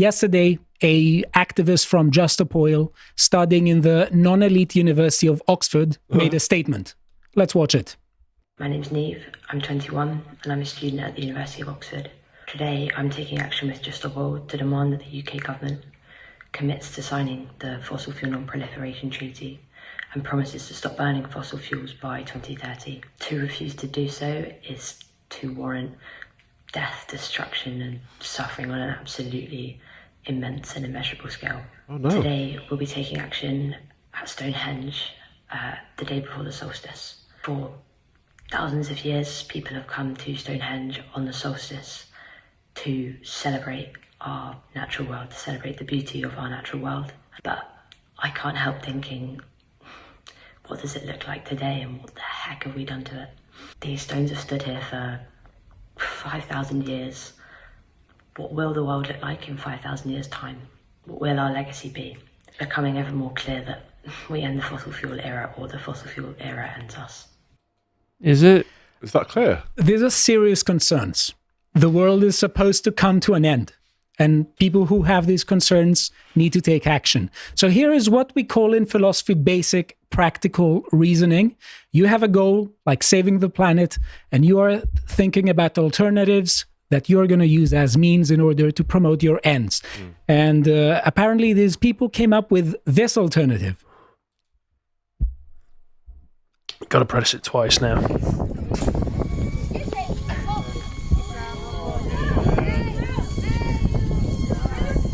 Yesterday, a activist from Just Stop Oil, studying in the non-elite University of Oxford, made a statement. Let's watch it. My name's Neve, I'm 21 and I'm a student at the University of Oxford. Today I'm taking action with Just Stop Oil to demand that the UK government commits to signing the Fossil Fuel Non-Proliferation Treaty and promises to stop burning fossil fuels by 2030. To refuse to do so is to warrant death, destruction and suffering on an absolutely immense and immeasurable scale. Oh, no. Today we'll be taking action at Stonehenge the day before the solstice. For thousands of years, people have come to Stonehenge on the solstice to celebrate our natural world, to celebrate the beauty of our natural world. But I can't help thinking, what does it look like today and what the heck have we done to it? These stones have stood here for 5,000 years. What will the world look like in 5,000 years' time? What will our legacy be? It's becoming ever more clear that we end the fossil fuel era or the fossil fuel era ends us. Is it? Is that clear? These are serious concerns. The world is supposed to come to an end, and people who have these concerns need to take action. So here is what we call in philosophy basic practical reasoning. You have a goal like saving the planet, and you are thinking about alternatives that you're going to use as means in order to promote your ends. And apparently these people came up with this alternative. Got to press it twice now.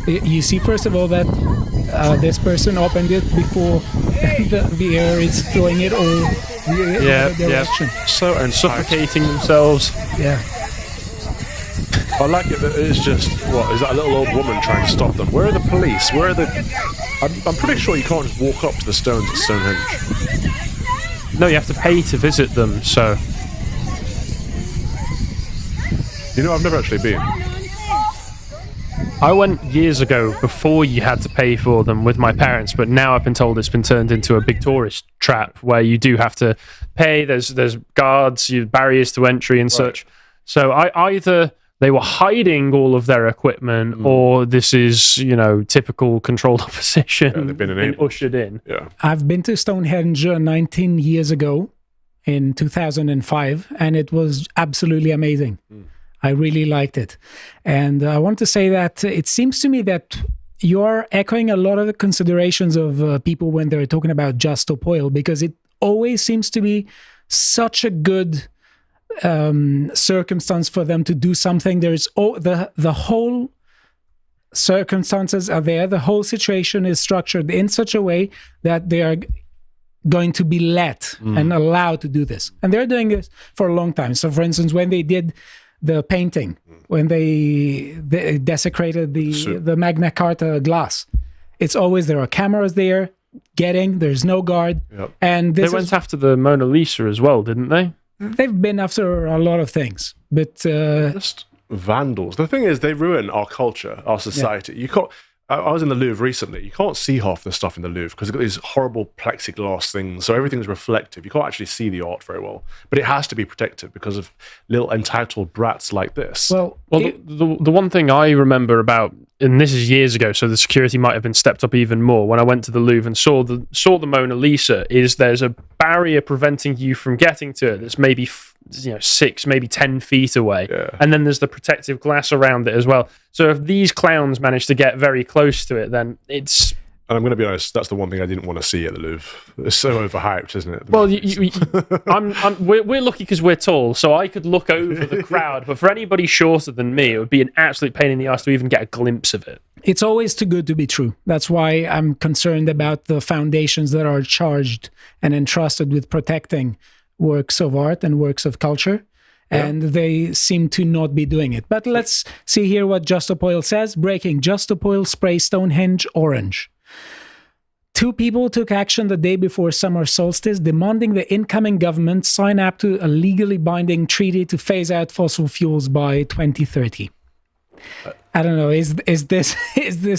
You see, first of all, that this person opened it before the air is throwing it all the direction. So, and suffocating themselves. Yeah. I like it that it's just, what, is that a little old woman trying to stop them? Where are the police? Where are the... I'm pretty sure you can't just walk up to the stones at Stonehenge. No, you have to pay to visit them, so... You know, I've never actually been. I went years ago before you had to pay for them with my parents, but now I've been told it's been turned into a big tourist trap where you do have to pay. There's guards, barriers to entry and such. So either they were hiding all of their equipment, or this is, typical controlled opposition. Yeah, they've been ushered in. Yeah, I've been to Stonehenge 19 years ago in 2005, and it was absolutely amazing. I really liked it. And I want to say that it seems to me that you're echoing a lot of the considerations of people when they're talking about Just Stop Oil, because it always seems to be such a good circumstance for them to do something. There's the whole circumstances are there. The whole situation is structured in such a way that they are going to be let and allowed to do this. And they're doing this for a long time. So, for instance, when they did the painting, when they desecrated the Magna Carta glass, it's always there are cameras there there's no guard. Yep. And they went after the Mona Lisa as well, didn't they? They've been after a lot of things, but just vandals. The thing is, they ruin our culture, our society. You can't. I was in the Louvre recently. You can't see half the stuff in the Louvre because they've got these horrible plexiglass things, so everything's reflective. You can't actually see the art very well. But it has to be protected because of little entitled brats like this. Well, the one thing I remember about, and this is years ago, so the security might have been stepped up even more, when I went to the Louvre and saw the Mona Lisa, is there's a barrier preventing you from getting to it that's maybe 6, maybe 10 feet away. Yeah. And then there's the protective glass around it as well. So if these clowns manage to get very close to it, then it's... And I'm going to be honest, that's the one thing I didn't want to see at the Louvre. It's so overhyped, isn't it? Well, we're lucky because we're tall, so I could look over the crowd. But for anybody shorter than me, it would be an absolute pain in the ass to even get a glimpse of it. It's always too good to be true. That's why I'm concerned about the foundations that are charged and entrusted with protecting works of art and works of culture. And they seem to not be doing it. But let's see here what Just Stop Oil says. Breaking: Just Stop Oil spray Stonehenge orange. 2 people took action the day before summer solstice, demanding the incoming government sign up to a legally binding treaty to phase out fossil fuels by 2030. I don't know. Is this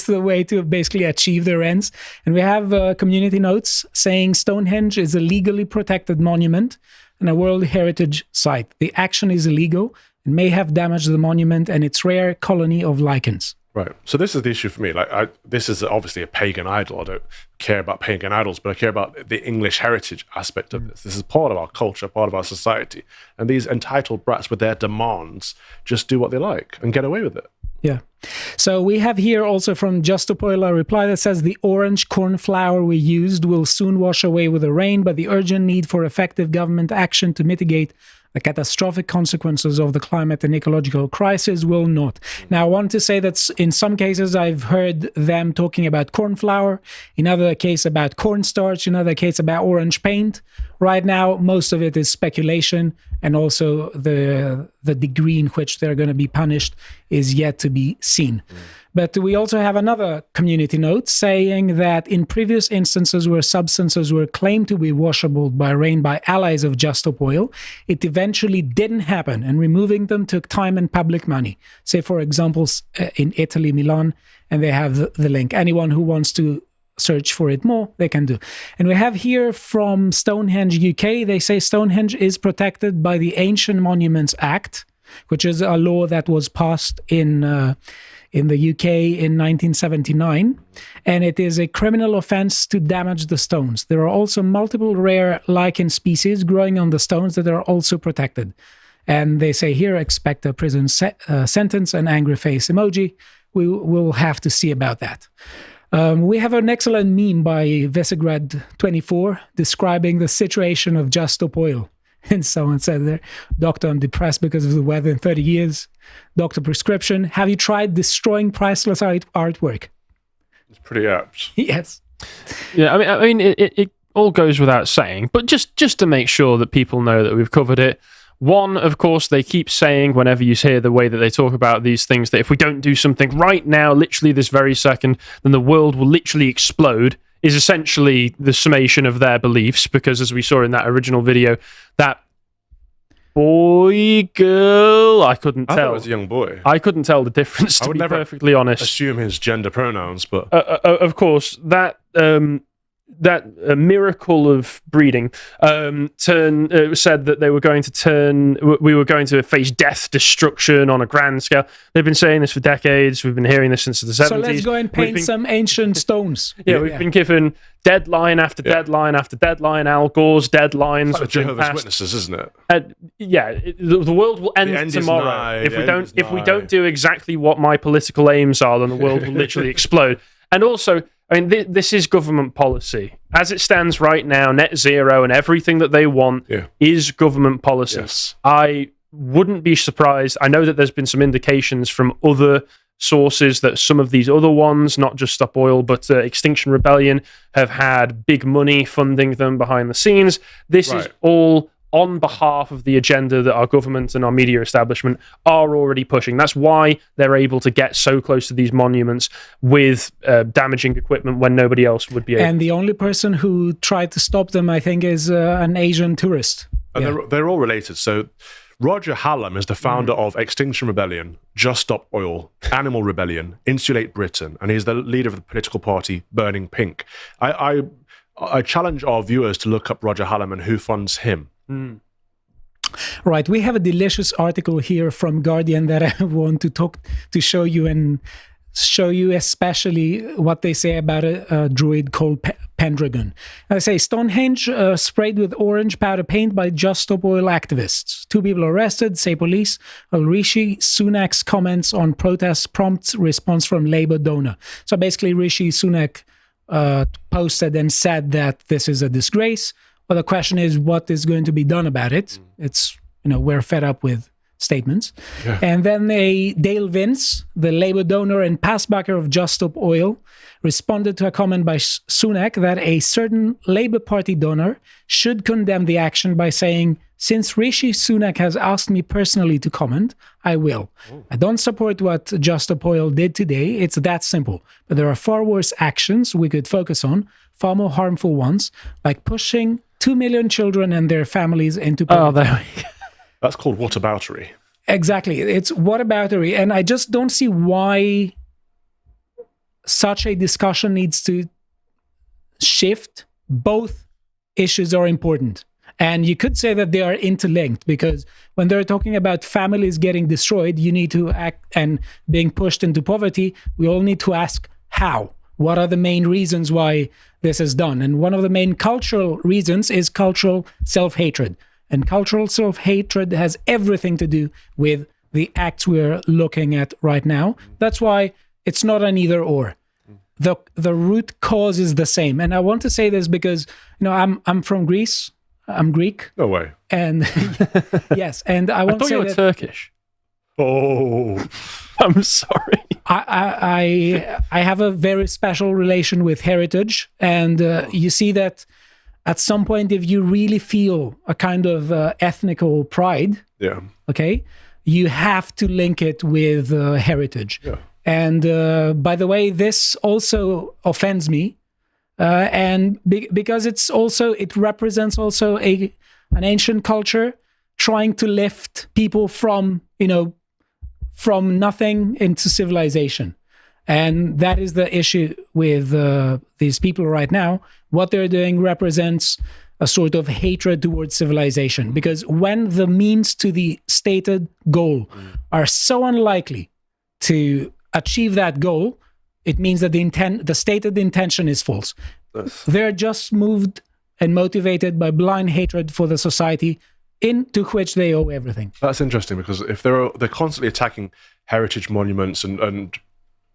the way to basically achieve their ends? And we have community notes saying Stonehenge is a legally protected monument and a World Heritage Site. The action is illegal and may have damaged the monument and its rare colony of lichens. Right. So this is the issue for me. Like, this is obviously a pagan idol. I don't care about pagan idols, but I care about the English heritage aspect of this. This is part of our culture, part of our society. And these entitled brats with their demands just do what they like and get away with it. Yeah. So we have here also from Just Stop Oil a reply that says the orange corn flour we used will soon wash away with the rain, but the urgent need for effective government action to mitigate the catastrophic consequences of the climate and ecological crisis will not. Now, I want to say that in some cases I've heard them talking about corn flour, in other case about cornstarch, in other case about orange paint. Right now, most of it is speculation, and also the degree in which they're going to be punished is yet to be seen. But we also have another community note saying that in previous instances where substances were claimed to be washable by rain by allies of Just Stop Oil, it eventually didn't happen, and removing them took time and public money. Say, for example, in Italy, Milan, and they have the link. Anyone who wants to search for it more, they can do. And we have here from Stonehenge, UK, they say Stonehenge is protected by the Ancient Monuments Act, which is a law that was passed in the UK in 1979, and it is a criminal offense to damage the stones. There are also multiple rare lichen species growing on the stones that are also protected. And they say here, expect a prison sentence, an angry face emoji. We will have to see about that. We have an excellent meme by Visegrad24 describing the situation of Just Stop Oil. And someone said there, Doctor, I'm depressed because of the weather in 30 years. Doctor, prescription. Have you tried destroying priceless artwork? It's pretty apt. Yes. Yeah, I mean, it all goes without saying, but just to make sure that people know that we've covered it. One, of course, they keep saying whenever you hear the way that they talk about these things, that if we don't do something right now, literally this very second, then the world will literally explode, is essentially the summation of their beliefs, because as we saw in that original video, that boy, girl, I couldn't tell. I thought it was a young boy. I couldn't tell the difference, to be perfectly honest. Assume his gender pronouns, but... of course, that miracle of breeding said that they were going to we were going to face death, destruction on a grand scale. They've been saying this for decades. We've been hearing this since the 70s. So let's go and paint some ancient stones. We've been given deadline after deadline after deadline. Al Gore's deadlines. It's like the Jehovah's Witnesses, isn't it? The world will end tomorrow if we don't do exactly what my political aims are. Then the world will literally explode. And also, I mean, this is government policy. As it stands right now, net zero and everything that they want is government policy. Yes. I wouldn't be surprised. I know that there's been some indications from other sources that some of these other ones, not just Stop Oil, but Extinction Rebellion, have had big money funding them behind the scenes. This is all on behalf of the agenda that our government and our media establishment are already pushing. That's why they're able to get so close to these monuments with damaging equipment when nobody else would be able. And the only person who tried to stop them, I think, is an Asian tourist. And they're all related. So Roger Hallam is the founder of Extinction Rebellion, Just Stop Oil, Animal Rebellion, Insulate Britain, and he's the leader of the political party Burning Pink. I challenge our viewers to look up Roger Hallam and who funds him. Right, we have a delicious article here from Guardian that I want to show you, and show you especially what they say about a druid called Pendragon. I say Stonehenge sprayed with orange powder paint by Just Stop Oil activists. 2 people arrested, say police. Rishi Sunak's comments on protests prompts response from Labour donor. So basically Rishi Sunak posted and said that this is a disgrace. Well, the question is, what is going to be done about it? It's, we're fed up with statements. Yeah. And then Dale Vince, the Labour donor and past backer of Just Stop Oil, responded to a comment by Sunak that a certain Labour Party donor should condemn the action by saying, since Rishi Sunak has asked me personally to comment, I will. I don't support what Just Stop Oil did today. It's that simple. But there are far worse actions we could focus on, far more harmful ones, like pushing 2 million children and their families into poverty. That's called whataboutery. Exactly. It's whataboutery. And I just don't see why such a discussion needs to shift. Both issues are important. And you could say that they are interlinked, because when they're talking about families getting destroyed, you need to act, and being pushed into poverty, we all need to ask how. What are the main reasons why this is done? And one of the main cultural reasons is cultural self-hatred. And cultural self-hatred has everything to do with the acts we're looking at right now. That's why it's not an either or. The root cause is the same. And I want to say this because, I'm from Greece. I'm Greek. No way. And yes, and I want to thought say you were that Turkish. Oh, I'm sorry. I have a very special relation with heritage, and you see that at some point, if you really feel a kind of ethnical pride, yeah, okay, you have to link it with heritage. Yeah. And by the way, this also offends me, and because it represents also an ancient culture trying to lift people from nothing into civilization. And that is the issue with these people right now. What they're doing represents a sort of hatred towards civilization, because when the means to the stated goal are so unlikely to achieve that goal, it means that the stated intention is false. Yes. They're just moved and motivated by blind hatred for the society into which they owe everything. That's interesting, because if they're constantly attacking heritage monuments and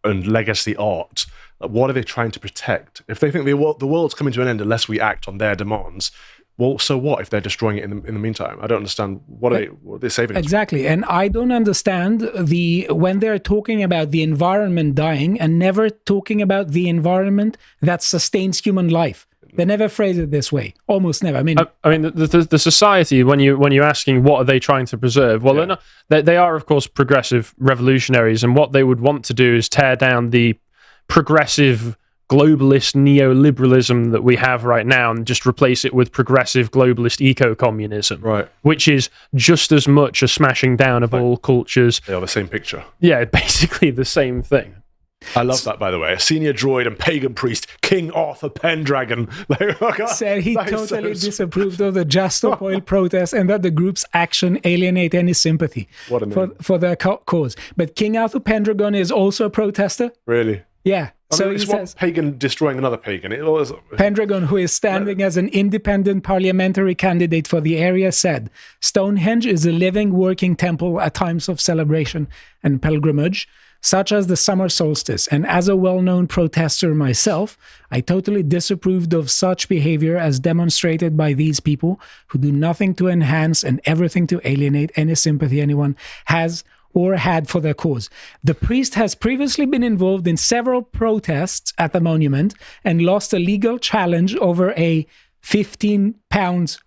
legacy art, what are they trying to protect? If they think the world's coming to an end unless we act on their demands, well, so what if they're destroying it in the meantime? I don't understand what are they saving us from? Exactly. And I don't understand when they're talking about the environment dying and never talking about the environment that sustains human life. They never phrase it this way. Almost never. I mean, the society, when you're asking what are they trying to preserve, well, they are, of course, progressive revolutionaries, and what they would want to do is tear down the progressive globalist neoliberalism that we have right now and just replace it with progressive globalist eco-communism, right? Which is just as much a smashing down of all cultures. They are the same picture. Yeah, basically the same thing. I love that, by the way. A senior druid and pagan priest, King Arthur Pendragon, said he totally disapproved of the Just Stop Oil protests and that the group's action alienate any sympathy for their cause. But King Arthur Pendragon is also a protester. Really? Yeah. So it's he says, one pagan destroying another pagan. Pendragon, who is standing as an independent parliamentary candidate for the area, said, "Stonehenge is a living, working temple at times of celebration and pilgrimage, such as the summer solstice. And as a well-known protester myself, I totally disapproved of such behavior as demonstrated by these people who do nothing to enhance and everything to alienate any sympathy anyone has or had for their cause. The priest has previously been involved in several protests at the monument and lost a legal challenge over a £15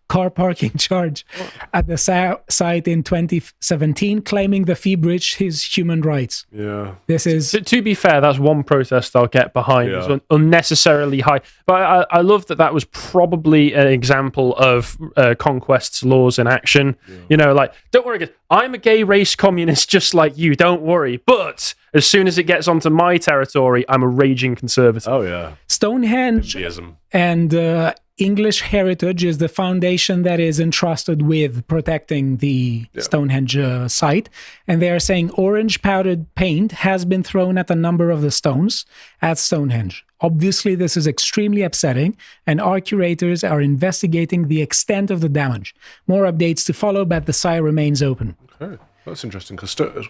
car parking charge at the site in 2017, claiming the fee breached his human rights." Yeah. This is... To be fair, that's one protest I'll get behind. Yeah. It's unnecessarily high. But I love that was probably an example of Conquest's laws in action. Yeah. Don't worry, guys, I'm a gay race communist just like you, don't worry. But as soon as it gets onto my territory, I'm a raging conservative. Oh, yeah. Stonehenge NGism. and English heritage is the foundation that is entrusted with protecting the Stonehenge site. And they are saying orange powdered paint has been thrown at a number of the stones at Stonehenge. Obviously, this is extremely upsetting, and our curators are investigating the extent of the damage. More updates to follow, but the site remains open. Okay, that's interesting,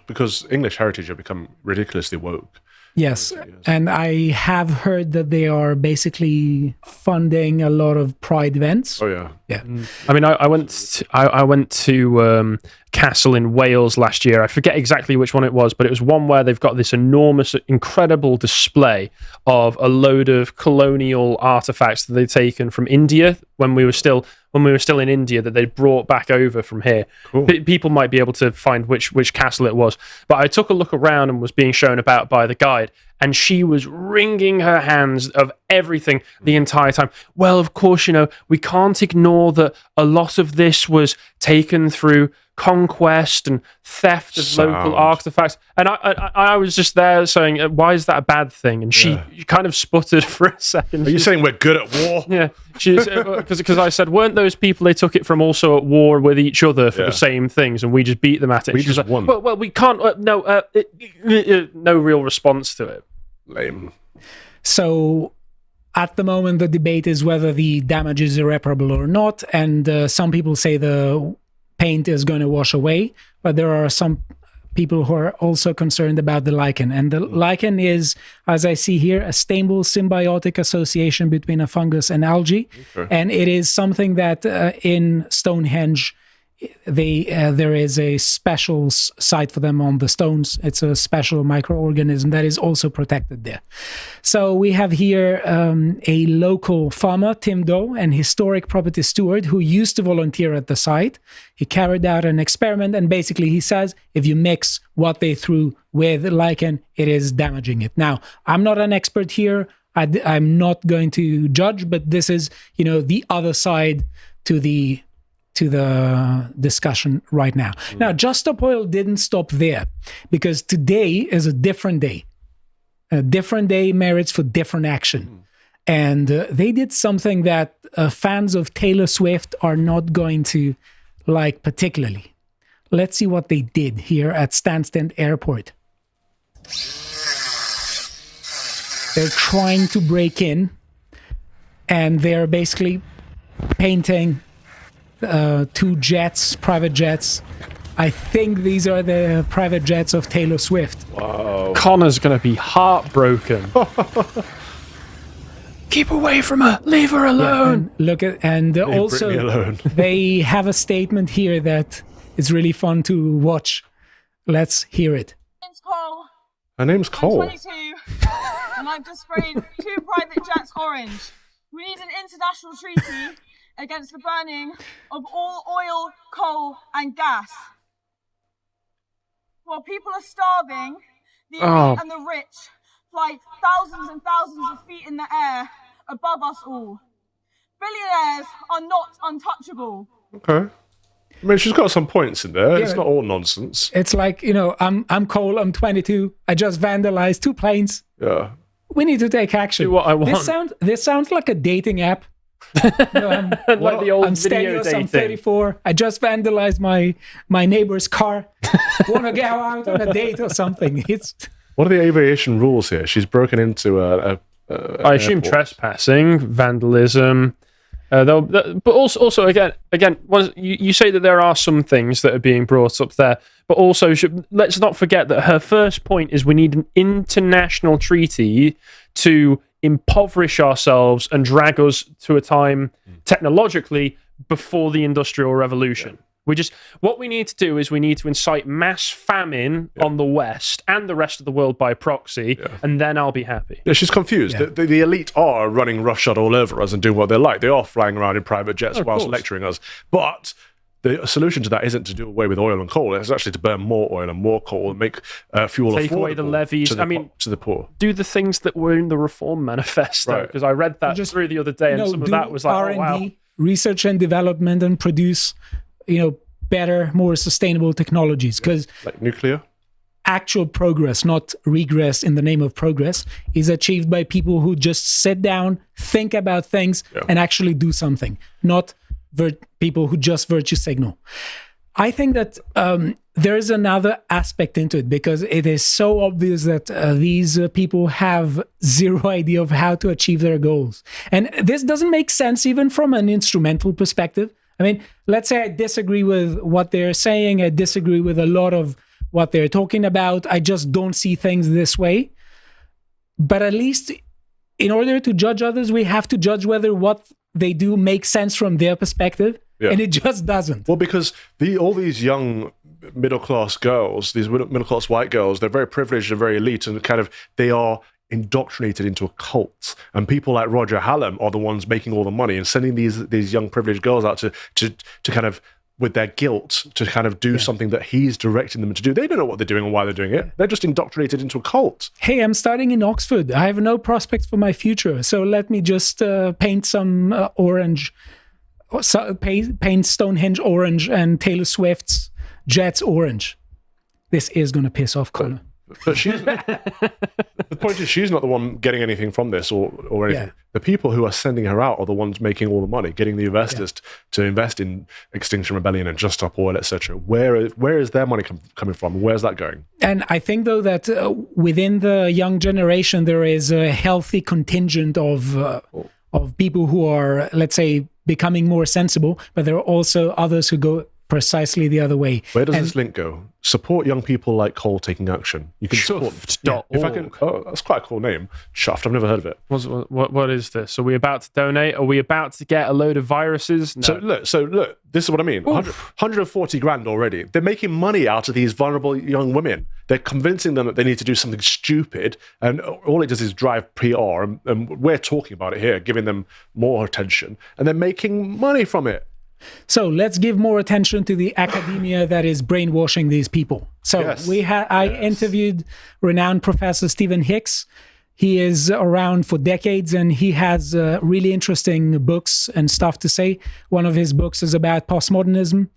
because English heritage have become ridiculously woke. Yes, and I have heard that they are basically funding a lot of pride events. Oh yeah, yeah. I mean, I went to castle in Wales last year. I forget exactly which one it was, but it was one where they've got this enormous, incredible display of a load of colonial artifacts that they'd taken from India when we were still in India, that they brought back over from here. Cool. People might be able to find which castle it was. But I took a look around and was being shown about by the guide, and she was wringing her hands of everything the entire time. Well, of course, we can't ignore that a lot of this was taken through conquest and theft of local artifacts. And I was just there saying, why is that a bad thing? And she kind of sputtered for a second. Are you saying we're good at war? Yeah, because I said, weren't those people they took it from also at war with each other for the same things, and we just beat them at it? We just won. Well, we can't. No real response to it. Lame. So at the moment, the debate is whether the damage is irreparable or not, and some people say the paint is going to wash away, but there are some people who are also concerned about the lichen. And the lichen is, as I see here, a stable symbiotic association between a fungus and algae. Okay. And it is something that in Stonehenge, there is a special site for them on the stones. It's a special microorganism that is also protected there. So we have here a local farmer, Tim Doe, and historic property steward who used to volunteer at the site. He carried out an experiment, and basically he says if you mix what they threw with lichen, it is damaging it. Now, I'm not an expert here. I'm not going to judge, but this is, the other side to the discussion right now. Now, Just Stop Oil didn't stop there, because today is a different day. A different day merits for different action. And they did something that fans of Taylor Swift are not going to like particularly. Let's see what they did here at Stansted Airport. They're trying to break in, and they're basically painting two jets, private jets. I think these are the private jets of Taylor Swift. Wow. Connor's going to be heartbroken. Keep away from her. Leave her alone. Yeah, and also alone. They have a statement here that is really fun to watch. Let's hear it. Name's Cole. Her name's Cole. I'm 22, and I've just sprayed 2 private jets orange. We need an international treaty against the burning of all oil, coal, and gas. While people are starving, the elite and the rich fly thousands and thousands of feet in the air above us all. Billionaires are not untouchable. Okay. I mean, she's got some points in there. It's not all nonsense. It's like, I'm Cole, I'm 22, I just vandalized 2 planes. Yeah. We need to take action. Do what I want. This sounds like a dating app. Like the old I'm video Stelios, dating. I'm 34. I just vandalized my neighbor's car. Want to go out on a date or something? What are the aviation rules here? She's broken into I assume trespassing, vandalism. But also again, you say that there are some things that are being brought up there, but also let's not forget that her first point is we need an international treaty to impoverish ourselves and drag us to a time technologically before the Industrial Revolution. What we need to do is we need to incite mass famine on the West and the rest of the world by proxy, and then I'll be happy. Yeah, she's confused. Yeah. The elite are running roughshod all over us and doing what they like. They are flying around in private jets whilst lecturing us. But the solution to that isn't to do away with oil and coal. It's actually to burn more oil and more coal and make fuel affordable. Take away the levies. To the poor. Do the things that were in the Reform Manifesto, because I read that through the other day, and some of that was like, R&D, wow. Research and development, and produce, better, more sustainable technologies. Because like nuclear? Actual progress, not regress in the name of progress, is achieved by people who just sit down, think about things, and actually do something, not people who just virtue signal. I think that there is another aspect into it, because it is so obvious that these people have zero idea of how to achieve their goals. And this doesn't make sense even from an instrumental perspective. I mean, let's say I disagree with what they're saying. I disagree with a lot of what they're talking about. I just don't see things this way. But at least in order to judge others, we have to judge whether what they do makes sense from their perspective. Yeah. And it just doesn't. Well, because all these young middle-class girls, these middle-class white girls, they're very privileged and very elite, and they are indoctrinated into a cult. And people like Roger Hallam are the ones making all the money and sending these young privileged girls out to kind of with their guilt to kind of do something that he's directing them to do. They don't know what they're doing or why they're doing it. They're just indoctrinated into a cult. Hey, I'm studying in Oxford. I have no prospects for my future, so let me just paint some orange, paint Stonehenge orange and Taylor Swift's Jets orange. This is going to piss off Connor. But she's the point is, she's not the one getting anything from this or anything. Yeah. The people who are sending her out are the ones making all the money, getting the investors to invest in Extinction Rebellion and Just Stop Oil, etc. Where is their money coming from? Where's that going? And I think, though, that within the young generation, there is a healthy contingent of people who are, let's say, becoming more sensible, but there are also others who go precisely the other way. Where does this link go? Support young people like Cole taking action. You can support Chuffed.org. if I can. Oh, that's quite a cool name. Chuffed. I've never heard of it. What is this? Are we about to donate? Are we about to get a load of viruses? No. So look. This is what I mean. 140 grand already. They're making money out of these vulnerable young women. They're convincing them that they need to do something stupid, and all it does is drive PR. And we're talking about it here, giving them more attention, and they're making money from it. So let's give more attention to the academia that is brainwashing these people. So I interviewed renowned Professor Stephen Hicks. He is around for decades and he has really interesting books and stuff to say. One of his books is about postmodernism.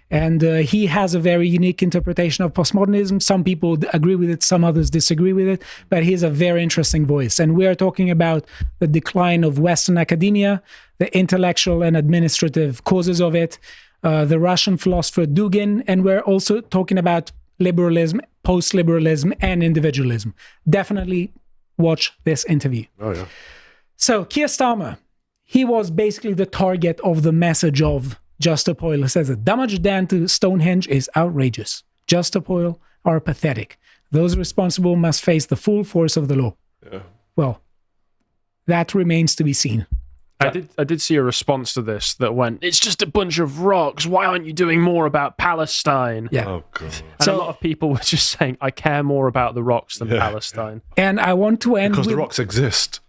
And he has a very unique interpretation of postmodernism. Some people agree with it, some others disagree with it, but he has a very interesting voice. And we are talking about the decline of Western academia, the intellectual and administrative causes of it, the Russian philosopher Dugin, and we're also talking about liberalism, post-liberalism, and individualism. Definitely watch this interview. Oh, yeah. So Keir Starmer, he was basically the target of the message of Just Stop Oil. It says the damage done to Stonehenge is outrageous. Just Stop Oil are pathetic. Those responsible must face the full force of the law. Yeah. Well, that remains to be seen. I did see a response to this that went, it's just a bunch of rocks. Why aren't you doing more about Palestine? Yeah. Oh, God. And a lot of people were just saying, I care more about the rocks than Palestine. And I want to end Because the rocks exist.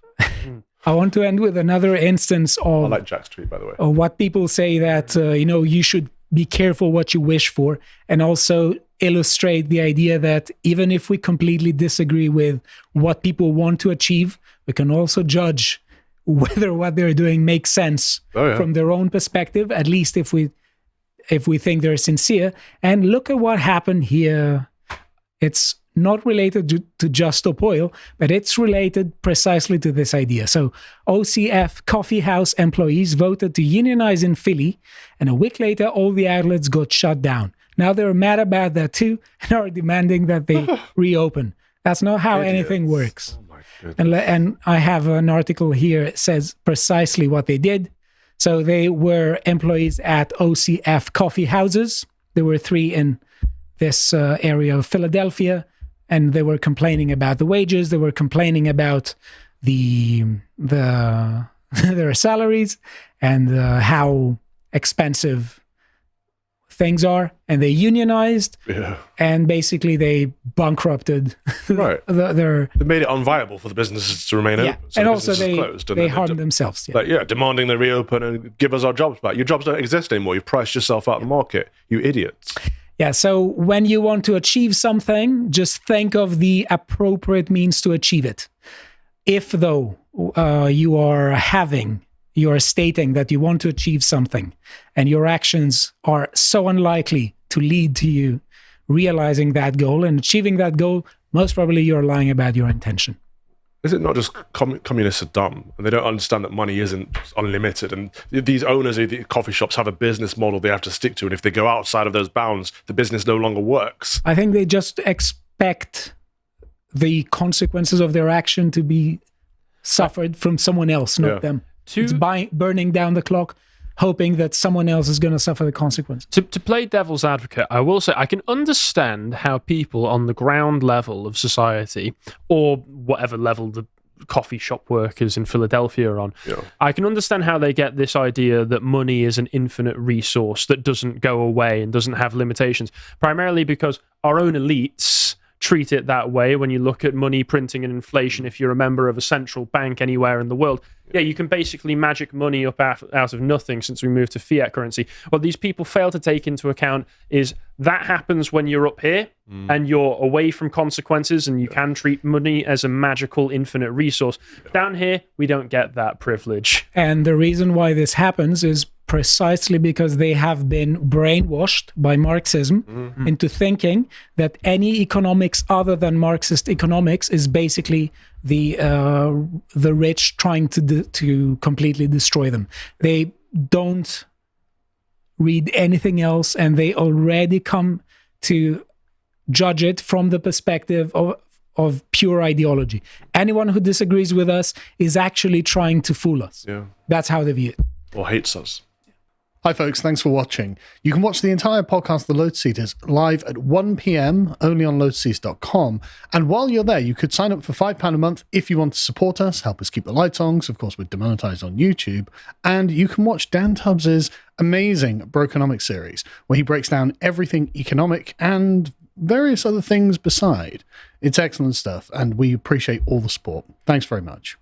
I want to end with another instance of I like Jack's tweet, by the way. of what people say that you should be careful what you wish for, and also illustrate the idea that even if we completely disagree with what people want to achieve, we can also judge whether what they're doing makes sense from their own perspective, at least if we think they're sincere. And look at what happened here. It's not related to Just Stop Oil, but it's related precisely to this idea. So OCF coffee house employees voted to unionize in Philly, and a week later, all the outlets got shut down. Now they're mad about that too, and are demanding that they reopen. That's not how anything works. Oh my goodness. And I have an article here that says precisely what they did. So they were employees at OCF coffee houses. There were 3 in this area of Philadelphia, and they were complaining about the wages. They were complaining about their salaries and how expensive things are, and they unionized, and basically they bankrupted. Right. Their They made it unviable for the businesses to remain open. So and the also business is closed, and they then harmed themselves. Yeah. Like, demanding they reopen and give us our jobs back. Your jobs don't exist anymore. You've priced yourself out of the market. You idiots. Yeah, so when you want to achieve something, just think of the appropriate means to achieve it. If, though, you are stating that you want to achieve something and your actions are so unlikely to lead to you realizing that goal and achieving that goal, most probably you're lying about your intention. Is it not just communists are dumb and they don't understand that money isn't unlimited, and these owners of the coffee shops have a business model they have to stick to, and if they go outside of those bounds, the business no longer works? I think they just expect the consequences of their action to be suffered from someone else, not them. It's burning down the clock, hoping that someone else is going to suffer the consequence. To play devil's advocate, I will say I can understand how people on the ground level of society, or whatever level the coffee shop workers in Philadelphia are on, I can understand how they get this idea that money is an infinite resource that doesn't go away and doesn't have limitations, primarily because our own elites treat it that way when you look at money printing and inflation. If you're a member of a central bank anywhere in the world, yeah, you can basically magic money up out of nothing since we moved to fiat currency. What these people fail to take into account is that happens when you're up here and you're away from consequences and you can treat money as a magical infinite resource. Down here, we don't get that privilege. And the reason why this happens is precisely because they have been brainwashed by Marxism into thinking that any economics other than Marxist economics is basically the rich trying to completely destroy them. They don't read anything else, and they already come to judge it from the perspective of pure ideology. Anyone who disagrees with us is actually trying to fool us. Yeah. That's how they view it. Or hates us. Hi folks, thanks for watching. You can watch the entire podcast, The Lotus Eaters, live at 1 p.m. only on lotuseaters.com. And while you're there, you could sign up for £5 a month if you want to support us, help us keep the lights on, because of course we're demonetized on YouTube. And you can watch Dan Tubbs's amazing Brokenomics series, where he breaks down everything economic and various other things beside. It's excellent stuff, and we appreciate all the support. Thanks very much.